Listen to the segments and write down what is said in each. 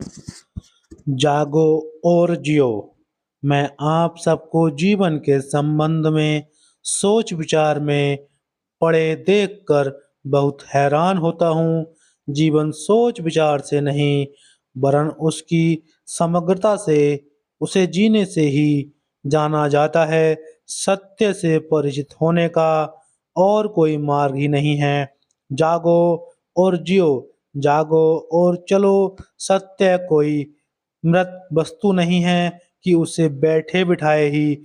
जागो और जियो। मैं आप सबको जीवन के संबंध में सोच विचार में पड़े देखकर बहुत हैरान होता हूँ। जीवन सोच विचार से नहीं, वरन उसकी समग्रता से, उसे जीने से ही जाना जाता है। सत्य से परिचित होने का और कोई मार्ग ही नहीं है। जागो और जियो, जागो और चलो। सत्य कोई मृत वस्तु नहीं है कि उसे बैठे बिठाए ही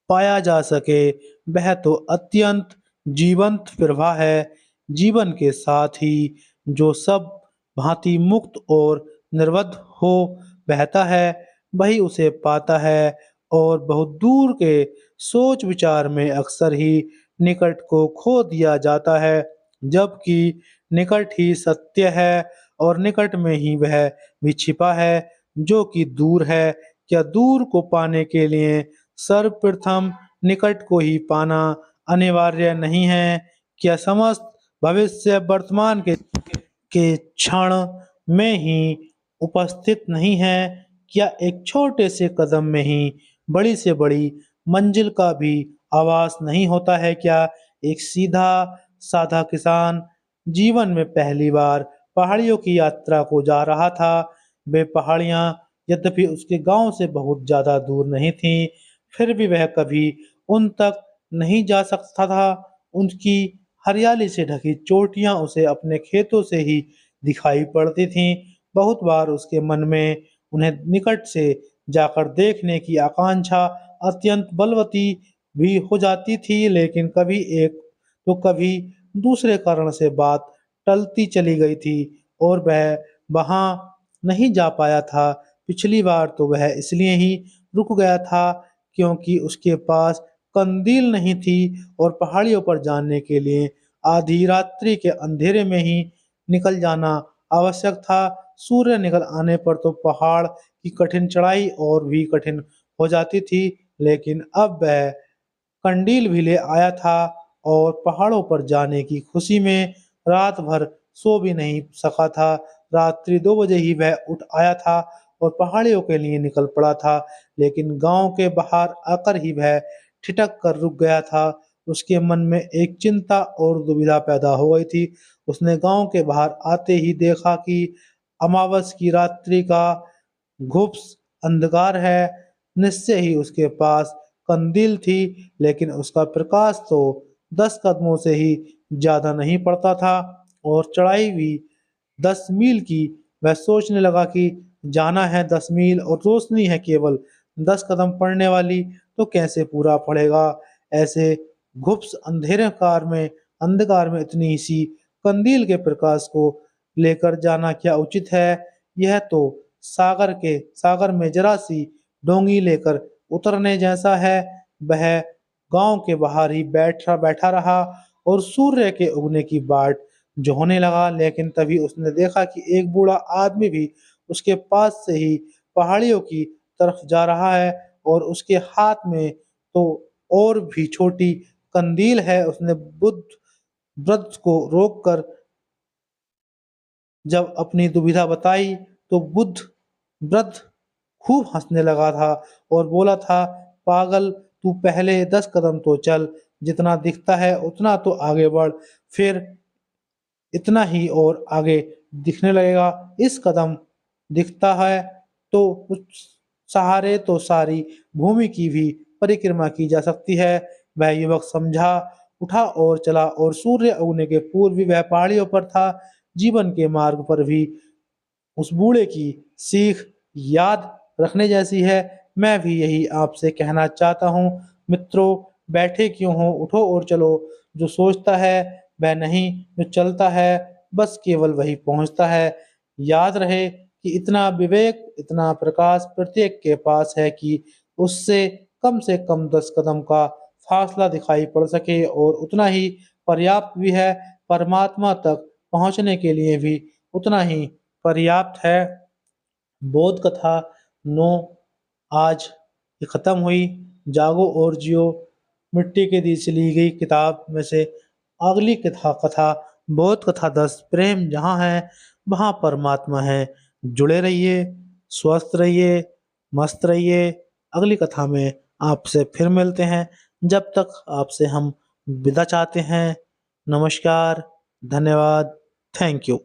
पाया जा सके। वह तो अत्यंत जीवंत प्रवाह है। जीवन के साथ ही जो सब भांति मुक्त और निर्वध हो बहता है, वही उसे पाता है। और बहुत दूर के सोच विचार में अक्सर ही निकट को खो दिया जाता है, जबकि निकट ही सत्य है और निकट में ही वह भी छिपा है जो कि दूर है। क्या दूर को पाने के लिए सर्वप्रथम निकट को ही पाना अनिवार्य नहीं है? क्या समस्त भविष्य वर्तमान के क्षण में ही उपस्थित नहीं है? क्या एक छोटे से कदम में ही बड़ी से बड़ी मंजिल का भी आभास नहीं होता है? क्या एक सीधा साधा किसान जीवन में पहली बार पहाड़ियों की यात्रा को जा रहा था। वे पहाड़ियां यद्यपि उसके गांव से बहुत ज्यादा दूर नहीं थीं, फिर भी वह कभी उन तक नहीं जा सकता था। उनकी हरियाली से ढकी चोटियां उसे अपने खेतों से ही दिखाई पड़ती थीं। बहुत बार उसके मन में उन्हें निकट से जाकर देखने की आकांक्षा अत्यंत बलवती भी हो जाती थी, लेकिन कभी एक तो कभी दूसरे कारण से बात टलती चली गई थी और वह वहां नहीं जा पाया था। पिछली बार तो वह इसलिए ही रुक गया था क्योंकि उसके पास कंदील नहीं थी और पहाड़ियों पर जाने के लिए आधी रात्रि के अंधेरे में ही निकल जाना आवश्यक था। सूर्य निकल आने पर तो पहाड़ की कठिन चढ़ाई और भी कठिन हो जाती थी, लेकिन अब वह कंडील भी ले आया था और पहाड़ों पर जाने की खुशी में रात भर सो भी नहीं सका था। रात्रि 2 बजे ही वह उठ आया था और पहाड़ियों के लिए निकल पड़ा था, लेकिन गांव के बाहर आकर ही वह ठिठक कर रुक गया था। उसके मन में एक चिंता और दुविधा पैदा हो गई थी। उसने गांव के बाहर आते ही देखा कि अमावस की रात्रि का घुप्स अंधकार है। निश्चय ही उसके पास कंदील थी, लेकिन उसका प्रकाश तो 10 कदमों से ही ज्यादा नहीं पड़ता था और चढ़ाई भी 10 मील की। वह सोचने लगा कि जाना है 10 मील और रोशनी है केवल 10 कदम पड़ने वाली, तो कैसे पूरा पड़ेगा? ऐसे घुप्स अंधकार में इतनी सी कंदील के प्रकाश को लेकर जाना क्या उचित है? यह तो सागर में जरा सी डोंगी लेकर उतरने जैसा है। वह गांव के बाहर ही बैठा बैठा रहा और सूर्य के उगने की बाट जो होने लगा, लेकिन तभी उसने देखा कि एक बूढ़ा आदमी भी उसके पास से ही पहाड़ियों की तरफ जा रहा है और उसके हाथ में तो और भी छोटी कंदील है। उसने बुद्ध वृद्ध को रोककर जब अपनी दुविधा बताई, तो बुद्ध वृद्ध खूब हंसने लगा था और बोला था, पागल, तू पहले 10 कदम तो चल, जितना दिखता है उतना तो आगे बढ़, फिर इतना ही और आगे दिखने लगेगा। इस कदम दिखता है तो कुछ सहारे तो सारी भूमि की भी परिक्रमा की जा सकती है। वह युवक समझा उठा और चला और सूर्य उगने के पूर्व भी वह पहाड़ियों पर था। जीवन के मार्ग पर भी उस बूढ़े की सीख याद रखने जैसी है। मैं भी यही आपसे कहना चाहता हूँ। मित्रों, बैठे क्यों हो, उठो और चलो। जो सोचता है वह नहीं, जो चलता है बस केवल वही पहुंचता है। याद रहे कि इतना विवेक, इतना प्रकाश प्रत्येक के पास है कि उससे कम से कम 10 कदम का फासला दिखाई पड़ सके और उतना ही पर्याप्त भी है। परमात्मा तक पहुंचने के लिए भी उतना ही पर्याप्त है। बोध कथा 9 आज ये खत्म हुई। जागो और जियो मिट्टी के दी से ली गई किताब में से अगली कथा कथा बोध कथा 10 प्रेम जहाँ है वहाँ परमात्मा है। जुड़े रहिए, स्वस्थ रहिए, मस्त रहिए। अगली कथा में आपसे फिर मिलते हैं। जब तक आपसे हम विदा चाहते हैं। नमस्कार, धन्यवाद, थैंक यू।